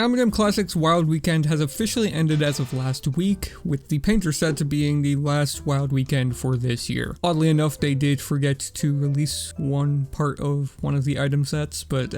Animaljam Classic's Wild Weekend has officially ended as of last week, with the painter set to being the last Wild Weekend for this year. Oddly enough, they did forget to release one part of one of the item sets, but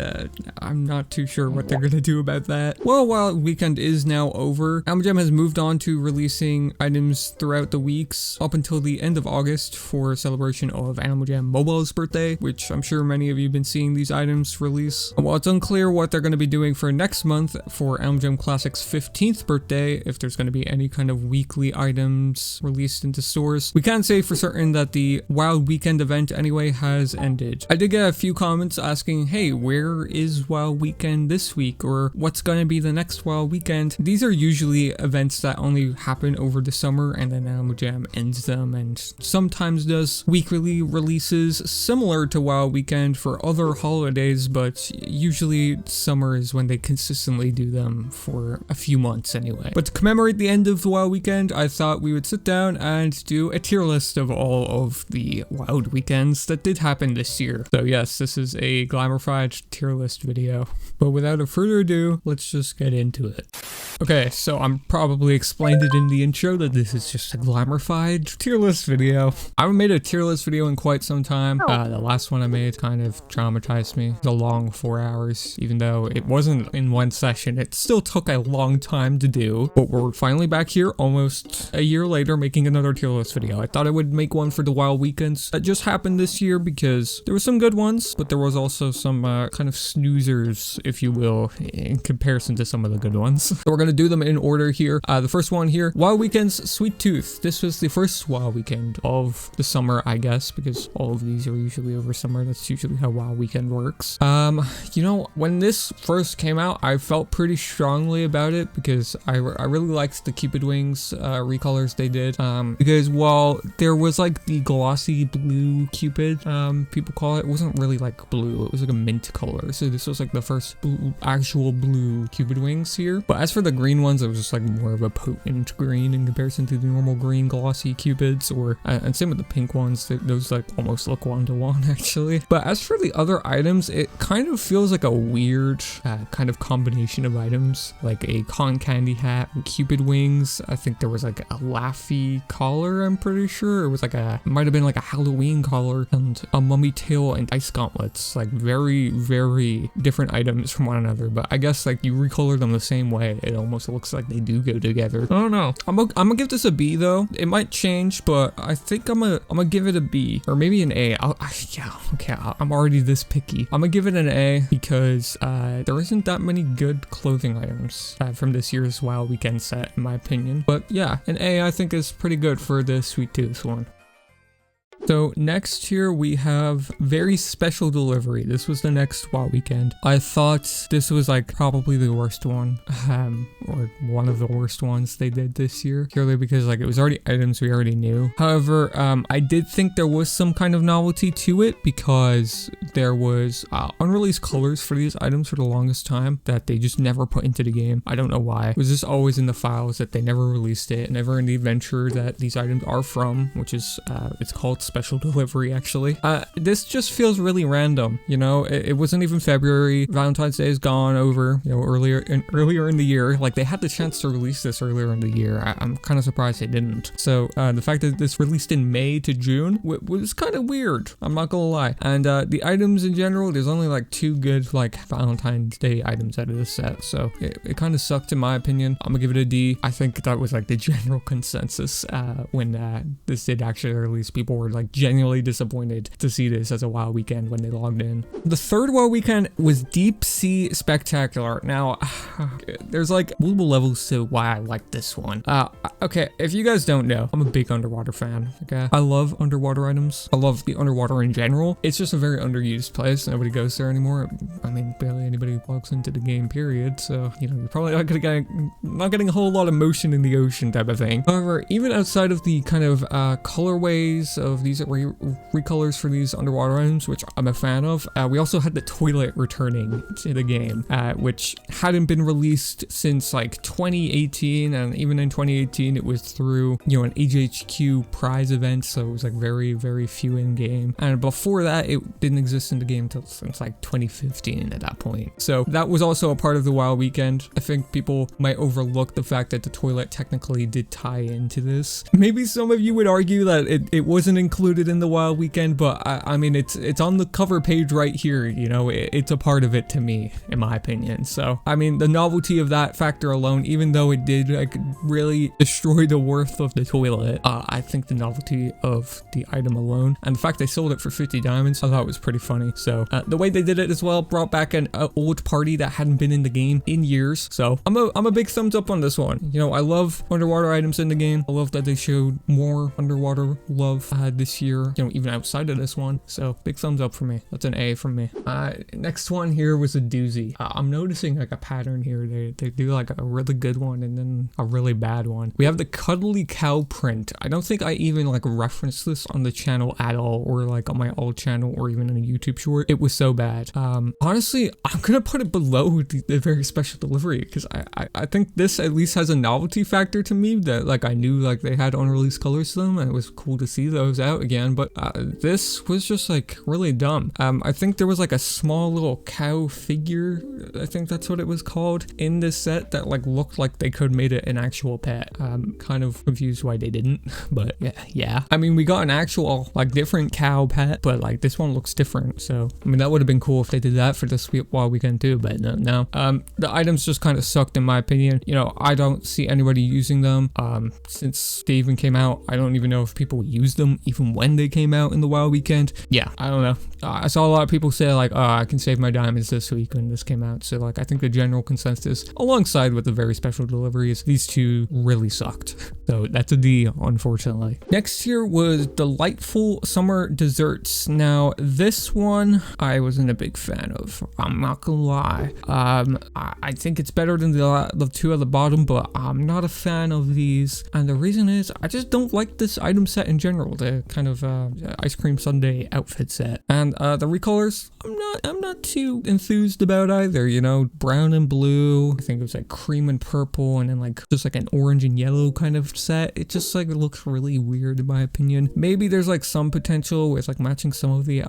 I'm not too sure what they're gonna do about that. Well, Wild Weekend is now over. Animaljam has moved on to releasing items throughout the weeks up until the end of August for a celebration of Animaljam Mobile's birthday, which I'm sure many of you have been seeing these items release. While it's unclear what they're going to be doing for next month for Animaljam Classic's 15th birthday, if there's going to be any kind of weekly items released into stores, we can say for certain that the Wild Weekend event anyway has ended. I did get a few comments asking, hey, where is Wild Weekend this week, or what's going to be the next Wild Weekend? These are usually events that only happen over the summer, and then Animaljam ends them and sometimes does weekly releases similar to Wild Weekend for other holidays, but usually summer is when they consistently do them for a few months anyway. But to commemorate the end of the Wild Weekend, I thought we would sit down and do a tier list of all of the Wild Weekends that did happen this year. So yes, this is a glamified tier list video. But without further ado, let's just get into it. Okay, so I'm probably explained it in the intro that this is just a glamified tier list video. I haven't made a tier list video in quite some time. The last one I made kind of traumatized me. It was a long 4 hours, even though it wasn't in one session. It still took a long time to do, but we're finally back here almost a year later making another tier list video. I thought I would make one for the Wild Weekends that just happened this year because there were some good ones, but there was also some kind of snoozers, if you will, in comparison to some of the good ones. So we're gonna do them in order here. The first one here, Wild Weekend's Sweet Tooth. This was the first Wild Weekend of the summer, I guess, because all of these are usually over summer. That's usually how Wild Weekend works. You know, when this first came out, I felt pretty strongly about it because I really liked the Cupid Wings recolors they did. Because while there was like the glossy blue Cupid, people call it wasn't really like blue. It was like a mint color. So this was like the first actual blue Cupid Wings here. But as for the green ones, it was just like more of a potent green in comparison to the normal green glossy Cupids, or and same with the pink ones. Those like almost look one-to-one actually. But as for the other items, it kind of feels like a weird kind of combination of items, like a cotton candy hat, Cupid Wings. I think there was like a Laffy collar, I'm pretty sure. It was like it might have been like a Halloween collar, and a mummy tail and ice gauntlets. Like very, very different items from one another, but I guess like you recolor them the same way, it almost looks like they do go together. I don't know. I'm gonna give this a B though. It might change, but I think I'm gonna give it a B, or maybe an A. Yeah, okay, I'm already this picky. I'm gonna give it an A because there isn't that many good clothing items from this year's Wild Weekend set, in my opinion. But yeah, an A I think is pretty good for the Sweet Tooth one. So next here we have Very Special Delivery. This was the next Wild Weekend. I thought this was like probably the worst one, or one of the worst ones they did this year, purely because like it was already items we already knew. However, I did think there was some kind of novelty to it because there was unreleased colors for these items for the longest time that they just never put into the game. I don't know why. It was just always in the files that they never released it, never in the adventure that these items are from, which is it's called Special Delivery actually. This just feels really random, you know. It wasn't even February. Valentine's Day is gone over, you know, earlier in the year. Like they had the chance to release this earlier in the year. I'm kind of surprised they didn't. So the fact that this released in May to June was kind of weird, I'm not gonna lie. And the items in general, there's only like 2 good like Valentine's Day items out of this set, so it kind of sucked in my opinion. I'm gonna give it a D. I think that was like the general consensus when this did actually release. People were like genuinely disappointed to see this as a Wild Weekend when they logged in. The third Wild Weekend was Deep Sea Spectacular. Now, there's like multiple levels to why I like this one. Okay, if you guys don't know, I'm a big underwater fan, okay? I love underwater items. I love the underwater in general. It's just a very underused place. Nobody goes there anymore. I mean, barely anybody logs into the game, period. So, you know, you're probably not getting a whole lot of motion in the ocean type of thing. However, even outside of the kind of colorways of these recolors for these underwater items, which I'm a fan of, we also had the toilet returning to the game, which hadn't been released since since like 2018, and even in 2018 it was through, you know, an HHQ prize event, so it was like very, very few in game. And before that, it didn't exist in the game since like 2015 at that point. So that was also a part of the WoW weekend. I think people might overlook the fact that the toilet technically did tie into this. Maybe some of you would argue that it wasn't included in the WoW weekend, but I mean, it's on the cover page right here, you know, it's a part of it to me, in my opinion. So, I mean, the novelty of that factor alone, even though it did like really destroy the worth of the toilet, I think the novelty of the item alone, and the fact they sold it for 50 diamonds, I thought was pretty funny. So, the way they did it as well brought back an old party that hadn't been in the game in years. So, I'm a big thumbs up on this one. You know, I love underwater items in the game. I love that they showed more underwater love this year, you know, even outside of this one. So, big thumbs up for me. That's an A from me. Next one here was a doozy. I'm noticing like a pattern here. They do like a really good one and then a really bad one. We have the cuddly cow print. I don't think I even like referenced this on the channel at all, or like on my old channel, or even in a YouTube short. It was so bad. Honestly, I'm gonna put it below the very special delivery, because I think this at least has a novelty factor to me, that like I knew like they had unreleased colors to them, and it was cool to see those out again. But this was just like really dumb. I think there was like a small little cow figure, I think that's what it was called, in this set that like looked like they could made it an actual pet. Kind of confused why they didn't, but yeah. I mean, we got an actual like different cow pet, but like this one looks different. So I mean, that would have been cool if they did that for this WoW weekend too, but no. The items just kind of sucked in my opinion. You know, I don't see anybody using them. Since they even came out, I don't even know if people use them even when they came out in the WoW weekend. Yeah, I don't know. I saw a lot of people say like, oh, I can save my diamonds this week when this came out. So like, I think the general consensus, alongside with the very special deliveries, these two really sucked. So that's a D, unfortunately. Next here was delightful summer desserts. Now this one I wasn't a big fan of, I'm not gonna lie. I think it's better than the two at the bottom, but I'm not a fan of these, and the reason is I just don't like this item set in general, the kind of ice cream sundae outfit set. And the recolors, I'm not too enthused about either. You know, brown and blue, I think it was like cream and purple, and then like just like an orange and yellow kind of set. It just like looks really weird in my opinion. Maybe there's like some potential with like matching some of the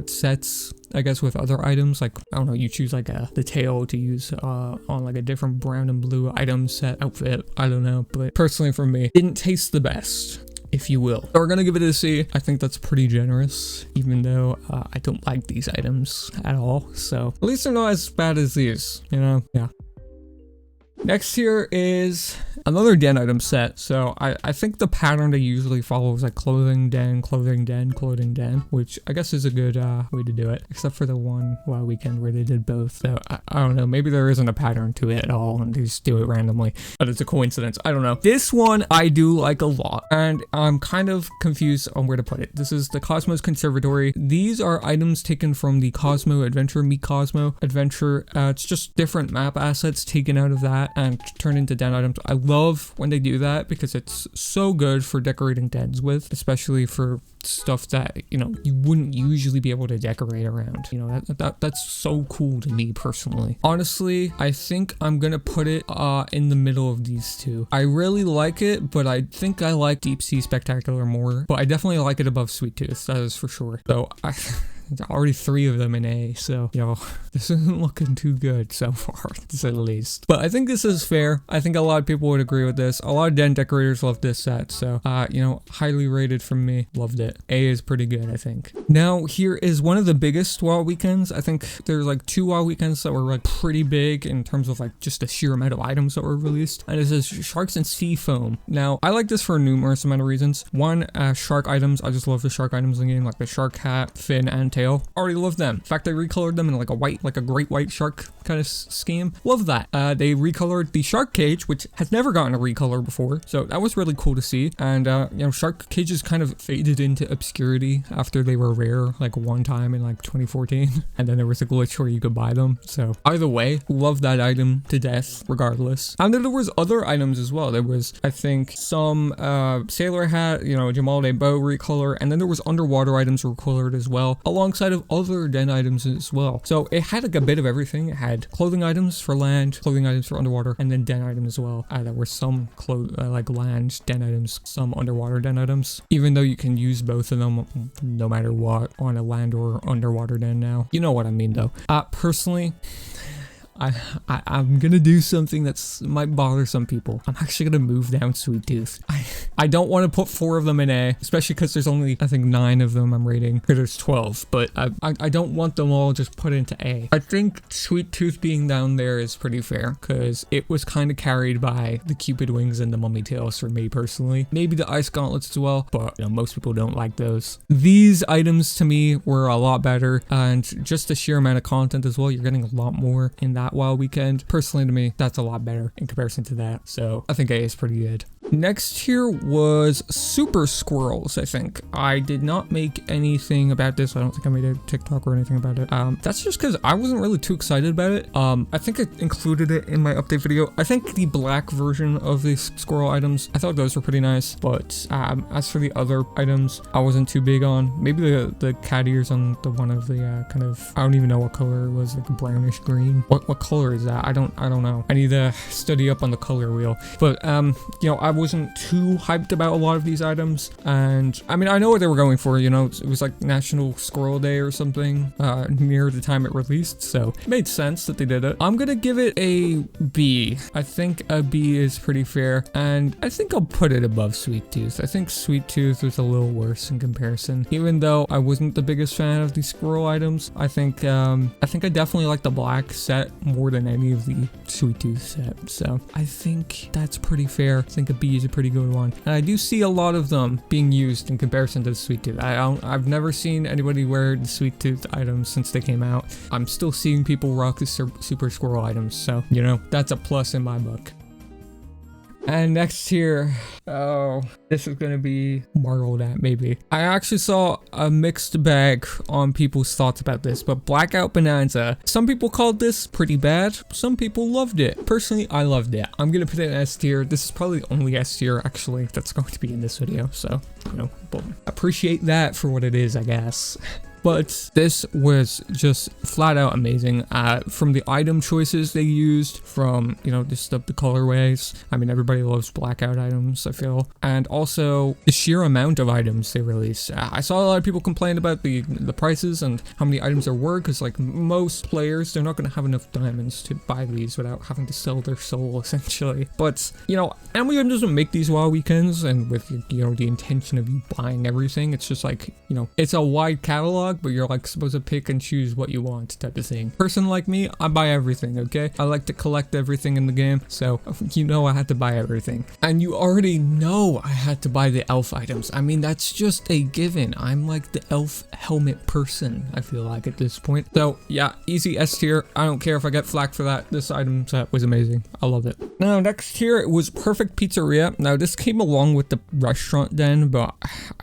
sets, I guess, with other items. Like, I don't know, you choose like the tail to use on like a different brown and blue item set outfit. I don't know, but personally for me, didn't taste the best, if you will. So we're gonna give it a C. I think that's pretty generous, even though I don't like these items at all. So at least they're not as bad as these, you know? Yeah. Next here is another den item set. So I think the pattern they usually follow is like clothing den, clothing den, clothing den, which I guess is a good way to do it, except for the one WoW weekend where they did both. So I don't know, maybe there isn't a pattern to it at all and they just do it randomly, but it's a coincidence. I don't know. This one I do like a lot, and I'm kind of confused on where to put it. This is the Cosmo's Conservatory. These are items taken from the Cosmo Adventure, Meet Cosmo Adventure. It's just different map assets taken out of that and turned into den items. I love when they do that because it's so good for decorating dens with, especially for stuff that, you know, you wouldn't usually be able to decorate around. You know, that's so cool to me personally. Honestly, I think I'm gonna put it in the middle of these two. I really like it, but I think I like Deep Sea Spectacular more, but I definitely like it above Sweet Tooth, that is for sure. So already 3 of them in A, so, you know, this isn't looking too good so far, to say the least. But I think this is fair. I think a lot of people would agree with this. A lot of den decorators love this set, so, you know, highly rated from me. Loved it. A is pretty good, I think. Now, here is one of the biggest WoW weekends. I think there's like 2 WoW weekends that were like pretty big in terms of like just the sheer amount of items that were released, and this is Sharks and Sea Foam. Now, I like this for a numerous amount of reasons. One, shark items. I just love the shark items in the game, like the shark hat, fin, and tail. Already love them. In fact, they recolored them in like a white, like a great white shark kind of scheme. Love that. They recolored the shark cage, which has never gotten a recolor before, so that was really cool to see. And you know, shark cages kind of faded into obscurity after they were rare like one time in like 2014, and then there was a glitch where you could buy them. So either way, love that item to death regardless. And then there was other items as well. There was, I think, some sailor hat, you know, Jamal Day bow recolor, and then there was underwater items recolored as well, along alongside of other den items as well. So it had like a bit of everything. It had clothing items for land, clothing items for underwater, and then den items as well. There were some like land den items, some underwater den items, even though you can use both of them no matter what on a land or underwater den now. You know what I mean though. Personally, I'm gonna do something that's might bother some people. I'm actually gonna move down Sweet Tooth. I don't want to put 4 of them in A, especially because there's only, I think, 9 of them I'm rating. Because there's 12, but I don't want them all just put into A. I think Sweet Tooth being down there is pretty fair, because it was kind of carried by the Cupid Wings and the Mummy Tails for me personally. Maybe the Ice Gauntlets as well, but you know, most people don't like those. These items to me were a lot better, and just the sheer amount of content as well. You're getting a lot more in that wild weekend. Personally to me, that's a lot better in comparison to that. So I think A is pretty good. Next here was super squirrels. I think I did not make anything about this. I don't think I made a TikTok or anything about it. That's just because I wasn't really too excited about it. I think I included it in my update video. I think the black version of these squirrel items, I thought those were pretty nice, but as for the other items, I wasn't too big on. Maybe the cat ears on the one of the kind of, I don't even know what color it was, like brownish green. What color is that? I don't know. I need to study up on the color wheel. But you know, I wasn't too hyped about a lot of these items, and I mean, I know what they were going for. You know, it was like National Squirrel Day or something near the time it released, so it made sense that they did it. I'm gonna give it a B. I think a B is pretty fair, and I think I'll put it above Sweet Tooth. I think Sweet Tooth was a little worse in comparison, even though I wasn't the biggest fan of the squirrel items. I think I definitely like the black set more than any of the Sweet Tooth set, so I think that's pretty fair. I think a B is a pretty good one, and I do see a lot of them being used in comparison to the Sweet Tooth. I've never seen anybody wear the Sweet Tooth items since they came out. I'm still seeing people rock the super squirrel items, so you know, that's a plus in my book. And next here, oh, this is gonna be marveled at maybe. I actually saw a mixed bag on people's thoughts about this, but Blackout Bonanza, some people called this pretty bad, some people loved it. Personally, I loved it. I'm gonna put it in S tier. This is probably the only S tier actually that's going to be in this video, so you know, but appreciate that for what it is, I guess. But this was just flat out amazing. From the item choices they used, from, you know, just the colorways. I mean, everybody loves blackout items, I feel. And also the sheer amount of items they released. I saw a lot of people complain about the prices and how many items there were, because like most players, they're not going to have enough diamonds to buy these without having to sell their soul, essentially. But, you know, Animaljam doesn't make these wild weekends, and with, you know, the intention of you buying everything. It's just like, you know, it's a wide catalog, but you're like supposed to pick and choose what you want type of thing. Person like me, I buy everything, okay? I like to collect everything in the game, so you know I had to buy everything. And you already know I had to buy the elf items. I mean, that's just a given. I'm like the elf helmet person, I feel like at this point. So yeah, easy S tier. I don't care if I get flack for that. This item set was amazing. I love it. Now next here, it was Perfect Pizzeria. Now this came along with the restaurant den, but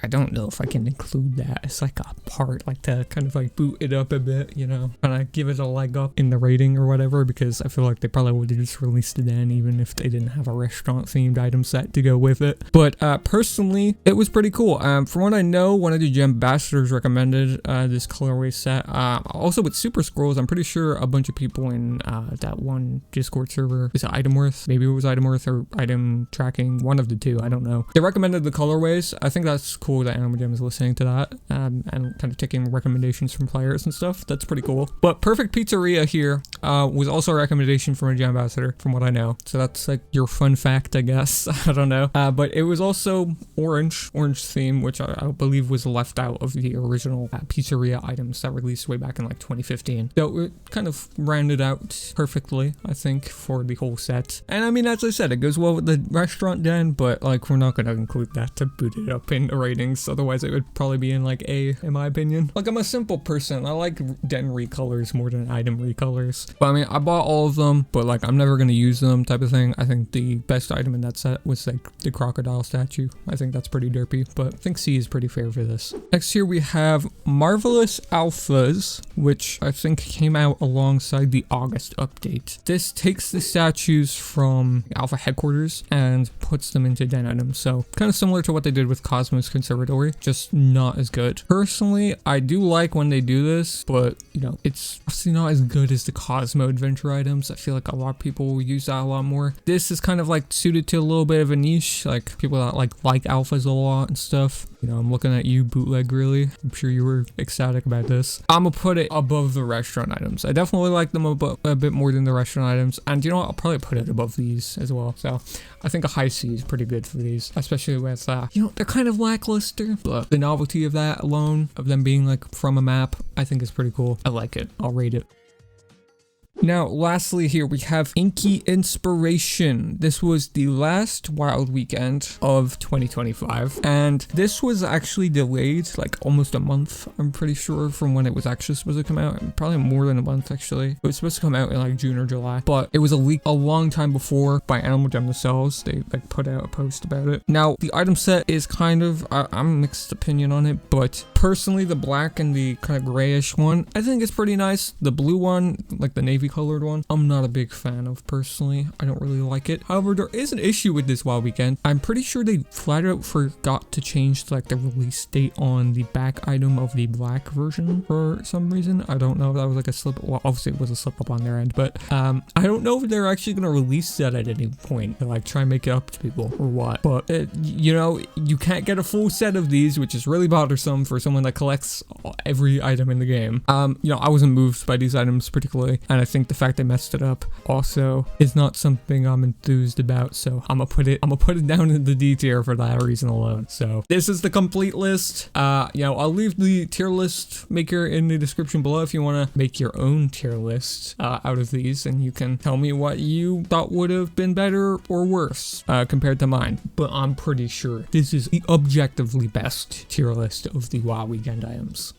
I don't know if I can include that. It's like a part, like to kind of like boot it up a bit, you know, kind of give it a leg up in the rating or whatever, because I feel like they probably would have just released it then even if they didn't have a restaurant themed item set to go with it. But personally, it was pretty cool. From what I know, one of the gem ambassadors recommended this colorway set. Also with super scrolls, I'm pretty sure a bunch of people in that one Discord server, is it Item Worth? Maybe it was Item Worth or Item Tracking, one of the two, I don't know. They recommended the colorways. I think that's cool that Animaljam is listening to that and kind of taking recommendations from players and stuff. That's pretty cool. But Perfect Pizzeria here was also a recommendation from a gem ambassador, from what I know. So that's like your fun fact, I guess. I don't know. But it was also orange theme, which I believe was left out of the original pizzeria items that released way back in like 2015. So it kind of rounded out perfectly, I think, for the whole set. And I mean, as I said, it goes well with the restaurant den, but like we're not going to include that to boot it up in the ratings. Otherwise it would probably be in like A, in my opinion. Like, I'm a simple person. I like den recolors more than item recolors. But I mean, I bought all of them, but like I'm never going to use them type of thing. I think the best item in that set was like the crocodile statue. I think that's pretty derpy, but I think C is pretty fair for this. Next here we have Marvelous Alphas, which I think came out alongside the August update. This takes the statues from Alpha headquarters and puts them into den items. So kind of similar to what they did with Cosmo's Conservatory, just not as good. Personally, I do like when they do this, but you know, it's obviously not as good as the Cosmo adventure items. I feel like a lot of people will use that a lot more. This is kind of like suited to a little bit of a niche, like people that like alphas a lot and stuff. You know, I'm looking at you, bootleg, really. I'm sure you were ecstatic about this. I'm gonna put it above the restaurant items. I definitely like them a bit more than the restaurant items. And you know what? I'll probably put it above these as well. So I think a high C is pretty good for these, especially with, you know, they're kind of lackluster, but the novelty of that alone, of them being like from a map, I think is pretty cool. I like it. I'll rate it. Now, lastly here, we have Inky Inspiration. This was the last wild weekend of 2025, and this was actually delayed like almost a month, I'm pretty sure, from when it was actually supposed to come out. Probably more than a month, actually. It was supposed to come out in like June or July, but it was a leak a long time before by Animaljam themselves. They like put out a post about it. Now, the item set is kind of, I'm mixed opinion on it, but personally, the black and the kind of grayish one, I think it's pretty nice. The blue one, like the navy colored one, I'm not a big fan of personally. I don't really like it. However, there is an issue with this wild weekend. I'm pretty sure they flat out forgot to change like the release date on the back item of the black version for some reason. I don't know if that was like a slip. Well, obviously it was a slip up on their end, but I don't know if they're actually going to release that at any point to like try and make it up to people or what. But you know, you can't get a full set of these, which is really bothersome for someone that collects every item in the game. You know, I wasn't moved by these items particularly, and I think the fact they messed it up also is not something I'm enthused about, so I'm gonna put it down in the D tier for that reason alone. So this is the complete list. You know, I'll leave the tier list maker in the description below if you want to make your own tier list out of these, and you can tell me what you thought would have been better or worse compared to mine. But I'm pretty sure this is the objectively best tier list of the WoW weekend items.